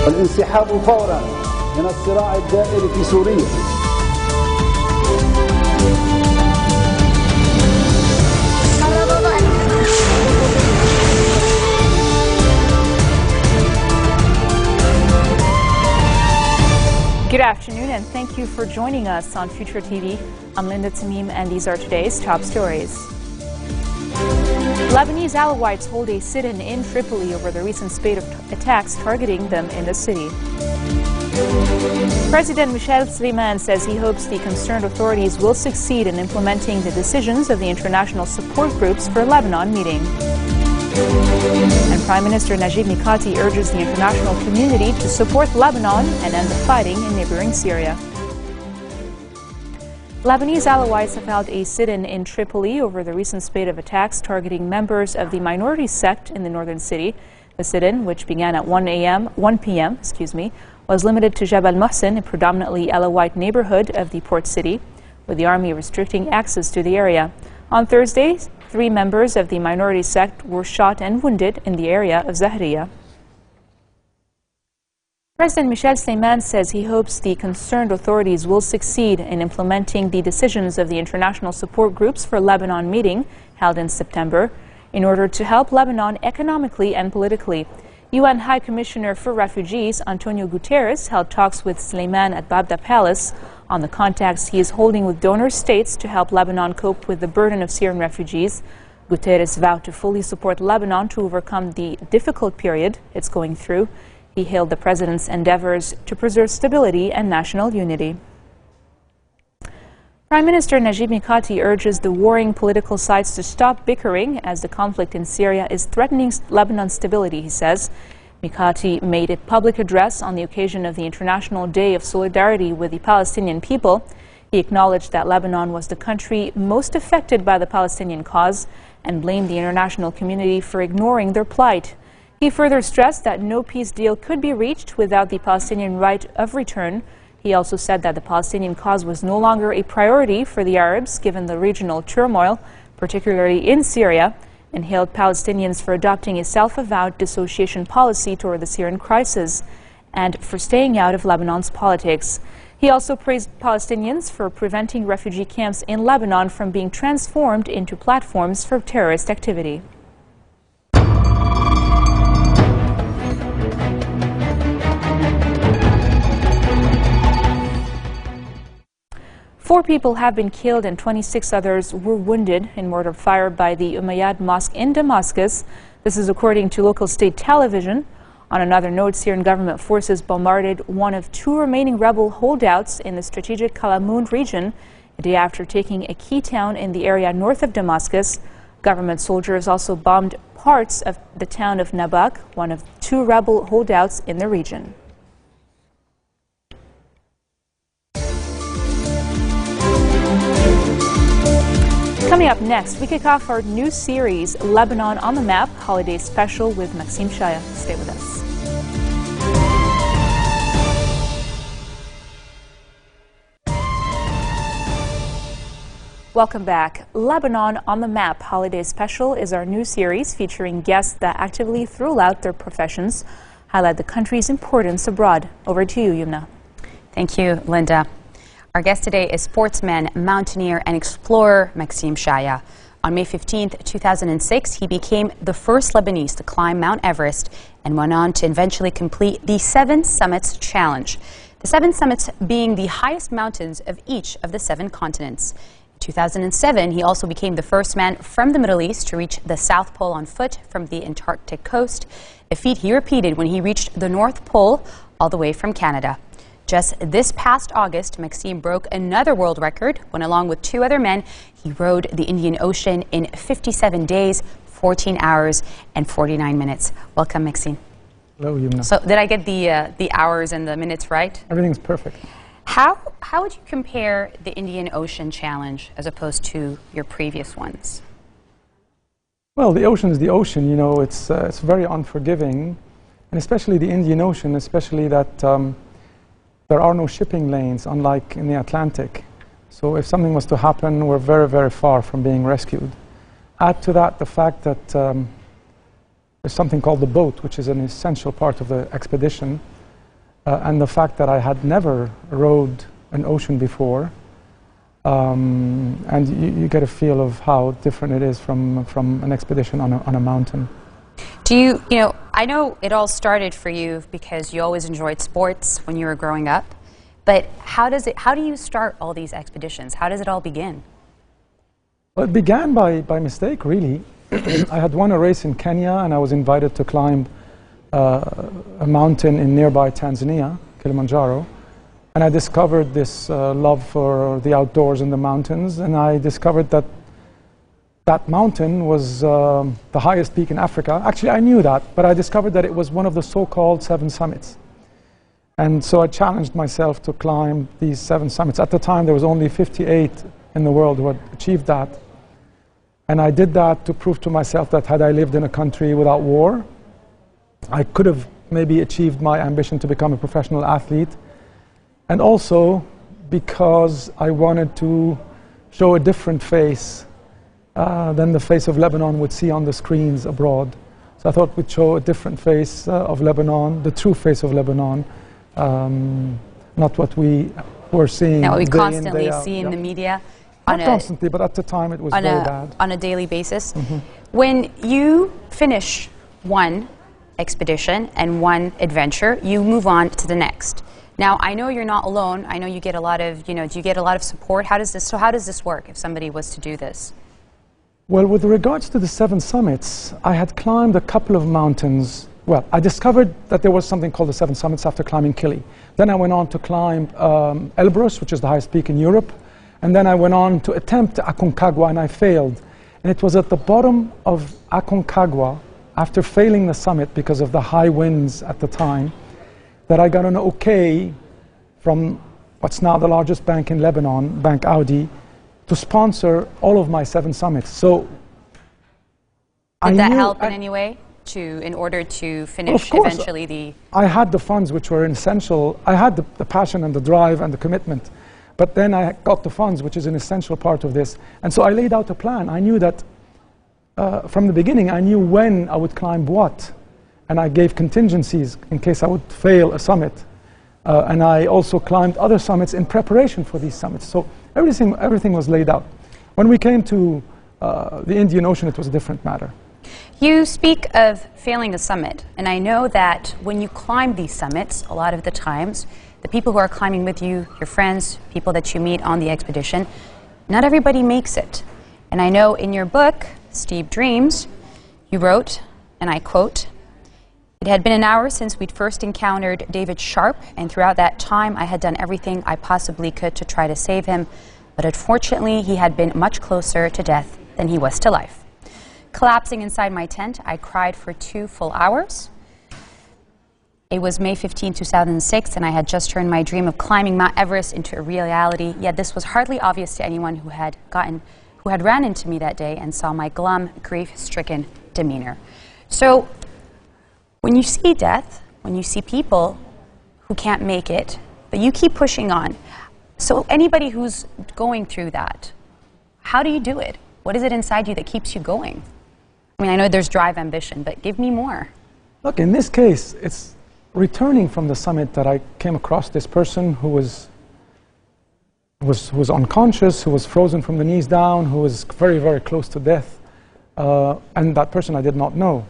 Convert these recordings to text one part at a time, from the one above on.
والانسحاب فورا من الصراع الدائر في سوريا. Good afternoon and thank you for joining us on Future TV. I'm Linda Tamim and these are today's top stories. Lebanese Alawites hold a sit-in in Tripoli over the recent spate of attacks targeting them in the city. President Michel Sleiman says he hopes the concerned authorities will succeed in implementing the decisions of the international support groups for Lebanon meeting. And Prime Minister Najib Mikati urges the international community to support Lebanon and end the fighting in neighboring Syria. Lebanese Alawites have held a sit-in in Tripoli over the recent spate of attacks targeting members of the minority sect in the northern city. The sit-in, which began at 1 p.m., was limited to Jabal Mohsen, a predominantly Alawite neighborhood of the port city, with the army restricting access to the area. On Thursday, 3 members of the minority sect were shot and wounded in the area of Zahriya. President Michel Sleiman says he hopes the concerned authorities will succeed in implementing the decisions of the international support groups for Lebanon meeting held in September in order to help Lebanon economically and politically. UN High Commissioner for Refugees Antonio Guterres held talks with Sleiman at Babda Palace on the contacts he is holding with donor states to help Lebanon cope with the burden of Syrian refugees. Guterres vowed to fully support Lebanon to overcome the difficult period it's going through. He hailed the president's endeavors to preserve stability and national unity. Prime Minister Najib Mikati urges the warring political sides to stop bickering as the conflict in Syria is threatening Lebanon's stability, he says. Mikati made a public address on the occasion of the International Day of Solidarity with the Palestinian people. He acknowledged that Lebanon was the country most affected by the Palestinian cause and blamed the international community for ignoring their plight. He further stressed that no peace deal could be reached without the Palestinian right of return. He also said that the Palestinian cause was no longer a priority for the Arabs given the regional turmoil, particularly in Syria, and hailed Palestinians for adopting a self-avowed dissociation policy toward the Syrian crisis and for staying out of Lebanon's politics. He also praised Palestinians for preventing refugee camps in Lebanon from being transformed into platforms for terrorist activity. Four people have been killed and 26 others were wounded in mortar fire by the Umayyad Mosque in Damascus. This is according to local state television. On another note, Syrian government forces bombarded one of 2 remaining rebel holdouts in the strategic Kalamoun region a day after taking a key town in the area north of Damascus. Government soldiers also bombed parts of the town of Nabak, one of 2 rebel holdouts in the region. Coming up next, we kick off our new series, Lebanon on the Map, Holiday Special with Maxime Shaya. Stay with us. Welcome back. Lebanon on the Map, Holiday Special is our new series featuring guests that actively throughout their professions highlight the country's importance abroad. Over to you, Yumna. Thank you, Linda. Our guest today is sportsman, mountaineer, and explorer Maxime Shaya. On May 15, 2006, he became the first Lebanese to climb Mount Everest and went on to eventually complete the 7 Summits Challenge. The 7 summits being the highest mountains of each of the 7 continents. In 2007, he also became the first man from the Middle East to reach the South Pole on foot from the Antarctic coast, a feat he repeated when he reached the North Pole all the way from Canada. Just this past August, Maxime broke another world record when, along with 2 other men, he rode the Indian Ocean in 57 days, 14 hours, and 49 minutes. Welcome, Maxime. Hello, Yumna. So, did I get the hours and the minutes right? Everything's perfect. How would you compare the Indian Ocean Challenge as opposed to your previous ones? Well, the ocean is the ocean. You know, it's very unforgiving, and especially the Indian Ocean, especially that. There are no shipping lanes, unlike in the Atlantic. So if something was to happen, we're very, very far from being rescued. Add to that the fact that there's something called the boat, which is an essential part of the expedition. and the fact that I had never rode an ocean before. And you get a feel of how different it is from an expedition on a mountain. Do you know, I know it all started for you because you always enjoyed sports when you were growing up, but how do you start all these expeditions? How does it all begin? Well, it began by mistake, really. I had won a race in Kenya, and I was invited to climb a mountain in nearby Tanzania, Kilimanjaro. And I discovered this love for the outdoors and the mountains, and I discovered that that mountain was the highest peak in Africa. Actually, I knew that, but I discovered that it was one of the so-called 7 summits. And so I challenged myself to climb these 7 summits. At the time, there was only 58 in the world who had achieved that. And I did that to prove to myself that had I lived in a country without war, I could have maybe achieved my ambition to become a professional athlete. And also because I wanted to show a different face than the face of Lebanon would see on the screens abroad. So I thought we'd show a different face of Lebanon, the true face of Lebanon, not what we were seeing. Now, what we day in, constantly day out. see in the media. Not constantly, but at the time it was very bad. On a daily basis. Mm-hmm. When you finish one expedition and one adventure, you move on to the next. Now, I know you're not alone. I know you get a lot of, do you get a lot of support? How does this work if somebody was to do this? Well, with regards to the 7 summits, I had climbed a couple of mountains. Well, I discovered that there was something called the 7 summits after climbing Kili. Then I went on to climb Elbrus, which is the highest peak in Europe. And then I went on to attempt Aconcagua, and I failed. And it was at the bottom of Aconcagua, after failing the summit because of the high winds at the time, that I got an okay from what's now the largest bank in Lebanon, Bank Audi, to sponsor all of my 7 summits. So did that help in any way in order to finish eventually the... I had the funds which were essential. I had the passion and the drive and the commitment. But then I got the funds, which is an essential part of this. And so I laid out a plan. I knew that from the beginning, I knew when I would climb what. And I gave contingencies in case I would fail a summit. And I also climbed other summits in preparation for these summits. So everything was laid out. When we came to the Indian Ocean, it was a different matter. You speak of failing a summit. And I know that when you climb these summits, a lot of the times, the people who are climbing with you, your friends, people that you meet on the expedition, not everybody makes it. And I know in your book, Steep Dreams, you wrote, and I quote, "It had been an hour since we'd first encountered David Sharp, and throughout that time I had done everything I possibly could to try to save him, but unfortunately he had been much closer to death than he was to life. Collapsing inside my tent, I cried for 2 full hours. It was May 15, 2006, and I had just turned my dream of climbing Mount Everest into a reality, yet this was hardly obvious to anyone who had ran into me that day and saw my glum, grief-stricken demeanor." So, when you see death, when you see people who can't make it, but you keep pushing on. So anybody who's going through that, how do you do it? What is it inside you that keeps you going? I mean, I know there's drive, ambition, but give me more. Look, in this case, it's returning from the summit that I came across this person who was unconscious, who was frozen from the knees down, who was very, very close to death. And that person I did not know.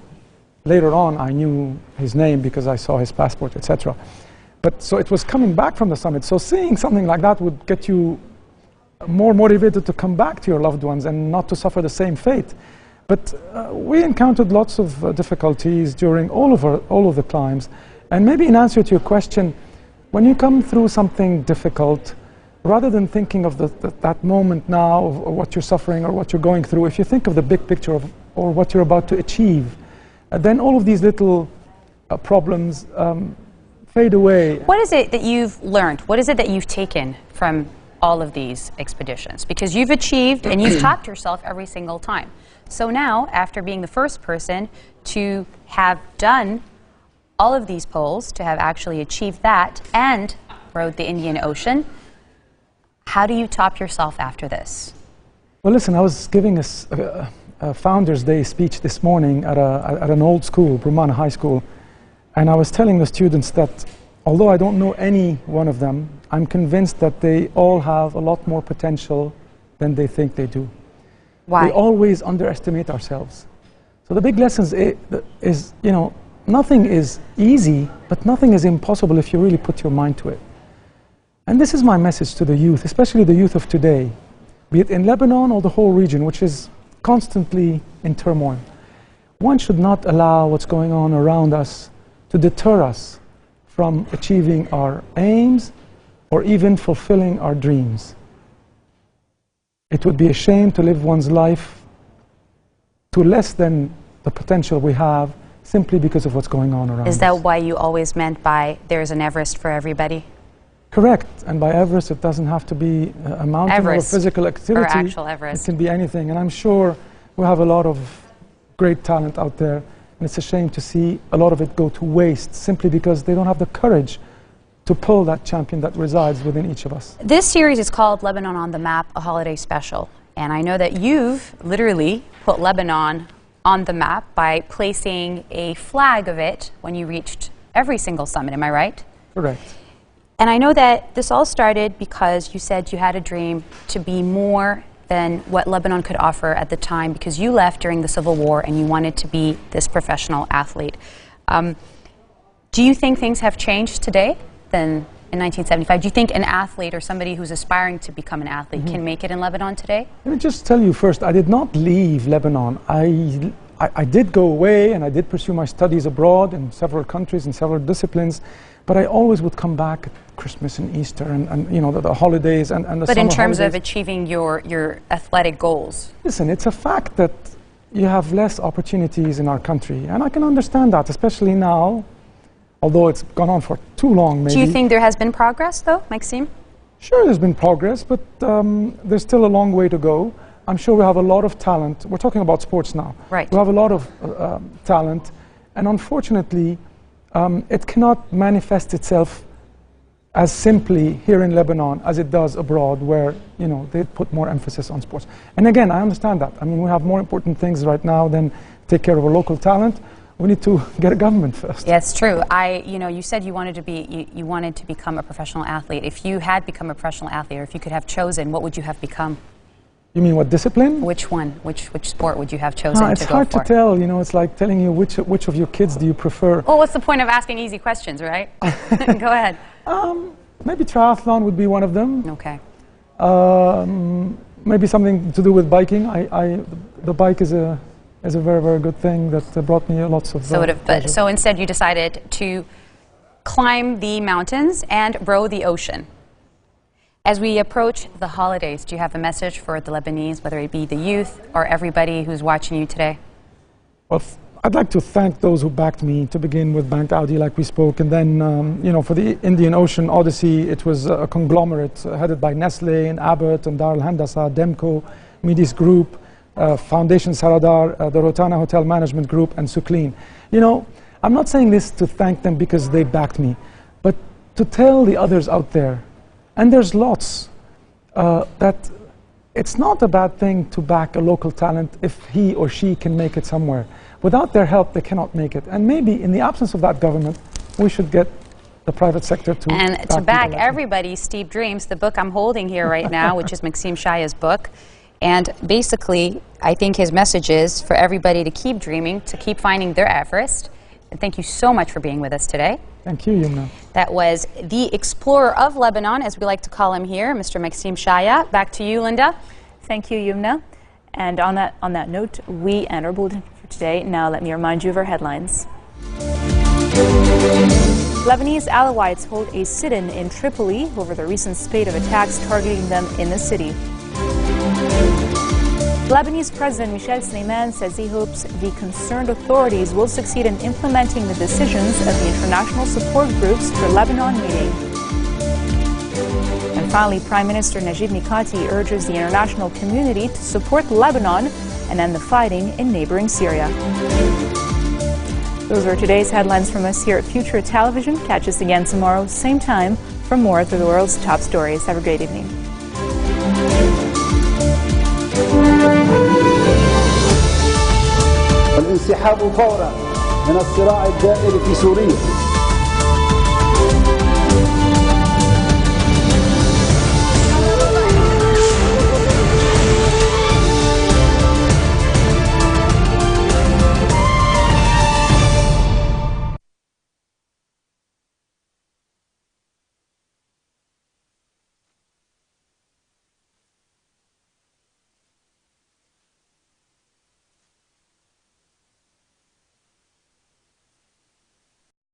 Later on, I knew his name because I saw his passport, etc. But so it was coming back from the summit. So seeing something like that would get you more motivated to come back to your loved ones and not to suffer the same fate. But we encountered lots of difficulties during all of the climbs. And maybe in answer to your question, when you come through something difficult, rather than thinking of that moment now of what you're suffering or what you're going through, if you think of the big picture or what you're about to achieve, then all of these little problems fade away. What is it that you've learned? What is it that you've taken from all of these expeditions? Because you've achieved and you've topped yourself every single time. So now, after being the first person to have done all of these poles, to have actually achieved that and rode the Indian Ocean, how do you top yourself after this? Well, listen, I was giving a Founders Day speech this morning at an old school, Brumana High School, and I was telling the students that although I don't know any one of them, I'm convinced that they all have a lot more potential than they think they do. Why? We always underestimate ourselves. So the big lesson is, you know, nothing is easy, but nothing is impossible if you really put your mind to it. And this is my message to the youth, especially the youth of today, be it in Lebanon or the whole region, which is constantly in turmoil. One should not allow what's going on around us to deter us from achieving our aims or even fulfilling our dreams. It would be a shame to live one's life to less than the potential we have simply because of what's going on around us. Is that why you always meant by there's an Everest for everybody? Correct. And by Everest, it doesn't have to be a mountain Everest, or a physical activity. or actual Everest. It can be anything. And I'm sure we have a lot of great talent out there. And it's a shame to see a lot of it go to waste simply because they don't have the courage to pull that champion that resides within each of us. This series is called Lebanon on the Map, a holiday special. And I know that you've literally put Lebanon on the map by placing a flag of it when you reached every single summit. Am I right? Correct. And I know that this all started because you said you had a dream to be more than what Lebanon could offer at the time, because you left during the Civil War and you wanted to be this professional athlete. Do you think things have changed today than in 1975? Do you think an athlete or somebody who's aspiring to become an athlete can make it in Lebanon today? Let me just tell you first, I did not leave Lebanon. I did go away and I did pursue my studies abroad in several countries and several disciplines, but I always would come back at Christmas and Easter and you know, the holidays and the summer holidays. But in terms of achieving your athletic goals? Listen, it's a fact that you have less opportunities in our country, and I can understand that, especially now, although it's gone on for too long, maybe. Do you think there has been progress, though, Maxime? Sure, there's been progress, but there's still a long way to go. I'm sure we have a lot of talent. We're talking about sports now. Right. We have a lot of talent, and unfortunately, it cannot manifest itself as simply here in Lebanon as it does abroad, where, you know, they put more emphasis on sports. And again, I understand that. I mean, we have more important things right now than take care of our local talent. We need to get a government first. Yeah, it's true. You know, you said you wanted to be, you wanted to become a professional athlete. If you had become a professional athlete, or if you could have chosen, what would you have become? You mean what discipline? Which one? Which sport would you have chosen to go for? It's hard to tell. You know, it's like telling you which of your kids do you prefer. Well, what's the point of asking easy questions, right? Go ahead. Maybe triathlon would be one of them. Okay. Maybe something to do with biking. The bike is a very, very good thing that brought me lots of pleasure. So instead you decided to climb the mountains and row the ocean. As we approach the holidays, do you have a message for the Lebanese, whether it be the youth or everybody who's watching you today? Well, I'd like to thank those who backed me, to begin with Bank Audi, like we spoke, and then, you know, for the Indian Ocean Odyssey, it was a conglomerate headed by Nestle and Abbott and Dar al-Handasa, Demco, Midis Group, Foundation Saradar, the Rotana Hotel Management Group, and Suclean. You know, I'm not saying this to thank them because they backed me, but to tell the others out there, and there's lots, that it's not a bad thing to back a local talent if he or she can make it somewhere. Without their help, they cannot make it. And maybe in the absence of that government, we should get the private sector to back everybody's steep dreams. The book I'm holding here right now, which is Maxime Shaya's book. And basically, I think his message is for everybody to keep dreaming, to keep finding their Everest. And thank you so much for being with us today. Thank you, Yumna. That was the explorer of Lebanon, as we like to call him here, Mr. Maxime Shaya. Back to you, Linda. Thank you, Yumna. And on that note, we end our bulletin for today. Now let me remind you of our headlines. Lebanese Alawites hold a sit-in in Tripoli over the recent spate of attacks targeting them in the city. Lebanese President Michel Sleiman says he hopes the concerned authorities will succeed in implementing the decisions of the international support groups for Lebanon meeting. And finally, Prime Minister Najib Mikati urges the international community to support Lebanon and end the fighting in neighboring Syria. Those are today's headlines from us here at Future Television. Catch us again tomorrow, same time, for more of the world's top stories. Have a great evening. الانسحاب فورا من الصراع الدائر في سوريا.